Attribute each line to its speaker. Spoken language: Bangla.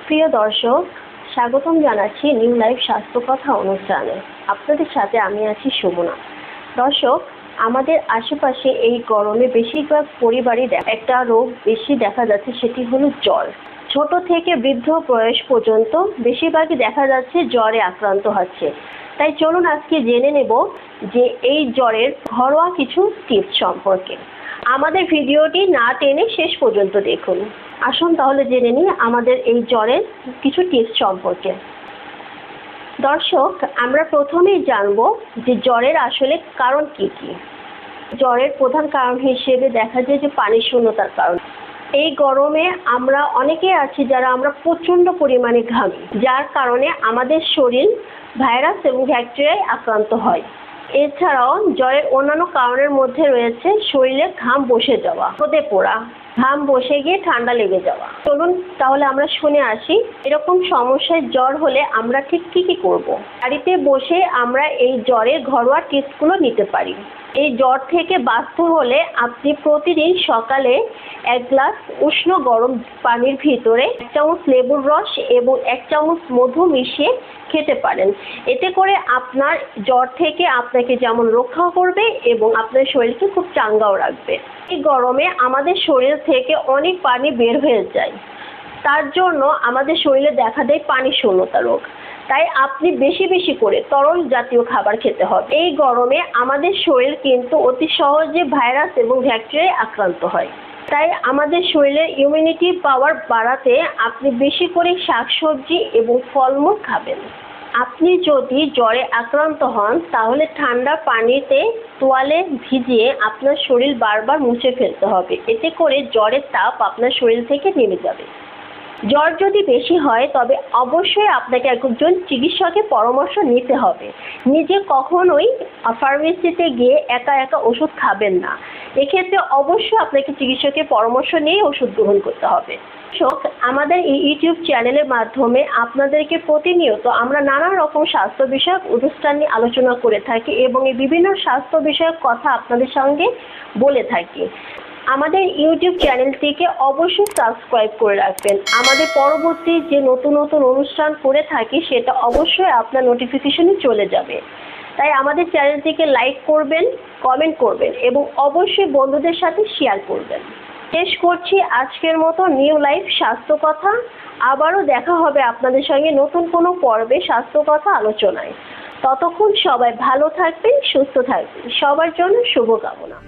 Speaker 1: প্রিয় দর্শক, স্বাগতম জানাচ্ছি নিউ লাইফ স্বাস্থ্য কথা অনুষ্ঠানে। আপনাদের সাথে আমি আছি সুমনা। দর্শক, আমাদের আশেপাশে এই গরমে বেশিরভাগ পরিবারই একটা রোগ বেশি দেখা যাচ্ছে, সেটি হলো জ্বর। ছোট থেকে বৃদ্ধ বয়স পর্যন্ত বেশিরভাগই দেখা যাচ্ছে জ্বরে আক্রান্ত হচ্ছে। তাই চলুন আজকে জেনে নেব যে এই জ্বরের ঘরোয়া কিছু টিপস সম্পর্কে। আমাদের ভিডিওটি না টেনে শেষ পর্যন্ত দেখুন। আসুন তাহলে জেনে নিই আমাদের এই জ্বরের কিছু টিপস সম্পর্কে। দর্শক, আমরা প্রথমেই জানব যে জ্বরের আসলে কারণ কি কি। জ্বরের প্রধান কারণ হিসেবে দেখা যায় যে পানি শূন্যতার কারণ। এই গরমে আমরা অনেকে আছি যারা আমরা প্রচণ্ড পরিমাণে ঘামি, যার কারণে আমাদের শরীর ভাইরাস এবং ব্যাকটেরিয়ায় আক্রান্ত হয়। এছাড়াও জ্বরের অন্যান্য কারণের মধ্যে রয়েছে শরীরে ঘাম বসে যাওয়া, রোদে পোড়া, ঘাম বসে গিয়ে ঠান্ডা লেগে যাওয়া। চলুন তাহলে আমরা শুনে আসি এরকম সমস্যায় জ্বর হলে আমরা ঠিক কি কি করব। বাড়িতে বসে আমরা এই জ্বরের ঘরোয়া টিপসগুলো নিতে পারি। এই জ্বর থেকে বাঁচতে হলে আপনি প্রতিদিন সকালে 1 গ্লাস উষ্ণ গরম পানির ভিতরে 1 চামচ লেবুর রস এবং 1 চামচ মধু মিশিয়ে খেতে পারেন। এতে করে আপনার জ্বর থেকে আপনাকে যেমন রক্ষা করবে এবং আপনার শরীরকে খুব চাঙ্গাও রাখবে। এই গরমে আমাদের শরীর থেকে অনেক পানি বের হয়ে যায়, তার জন্য আমাদের শরীরে দেখা দেয় পানি শূন্যতা রোগ। তাই আপনি বেশি বেশি করে তরল জাতীয় খাবার খেতে হবে। এই গরমে আমাদের শরীর কিন্তু অতি সহজে ভাইরাস এবং ব্যাকটেরিয়ায় আক্রান্ত হয়। তাই আমাদের শরীরের ইমিউনিটি পাওয়ার বাড়াতে আপনি বেশি করে শাকসবজি এবং ফলমূল খাবেন। আপনি যদি জ্বরে আক্রান্ত হন তাহলে ঠান্ডা পানিতে তোয়ালে ভিজিয়ে আপনার শরীর বারবার মুছে ফেলতে হবে। এতে করে জ্বরের তাপ আপনার শরীর থেকে নেমে যাবে। জ্বর যদি বেশি হয় তবে অবশ্যই আপনাকে একজন চিকিৎসকের পরামর্শ নিতে হবে। নিজে কখনোই ফার্মেসিতে গিয়ে একা একা ওষুধ খাবেন না। এক্ষেত্রে অবশ্যই আপনাকে চিকিৎসকের পরামর্শ নিয়ে ওষুধ গ্রহণ করতে হবে। আমাদের এই ইউটিউব চ্যানেলের মাধ্যমে আপনাদেরকে প্রতিনিয়ত আমরা নানা রকম স্বাস্থ্য বিষয়ক অনুষ্ঠান নিয়ে আলোচনা করে থাকি এবং এই বিভিন্ন স্বাস্থ্য বিষয়ক কথা আপনাদের সঙ্গে বলে থাকি। আমাদের ইউটিউব চ্যানেলটিকে অবশ্যই সাবস্ক্রাইব করে রাখবেন। আমাদের পরবর্তী যে নতুন নতুন অনুষ্ঠান করে থাকি সেটা অবশ্যই আপনার নোটিফিকেশনে চলে যাবে। তাই আমাদের চ্যানেলটিকে লাইক করবেন, কমেন্ট করবেন এবং অবশ্যই বন্ধুদের সাথে শেয়ার করবেন। শেষ করছি আজকের মতো নিউ লাইফ স্বাস্থ্য কথা। আবারও দেখা হবে আপনাদের সঙ্গে নতুন কোনো পর্বে স্বাস্থ্য কথা আলোচনায়। ততক্ষণ সবাই ভালো থাকবেন, সুস্থ থাকবেন। সবার জন্য শুভকামনা।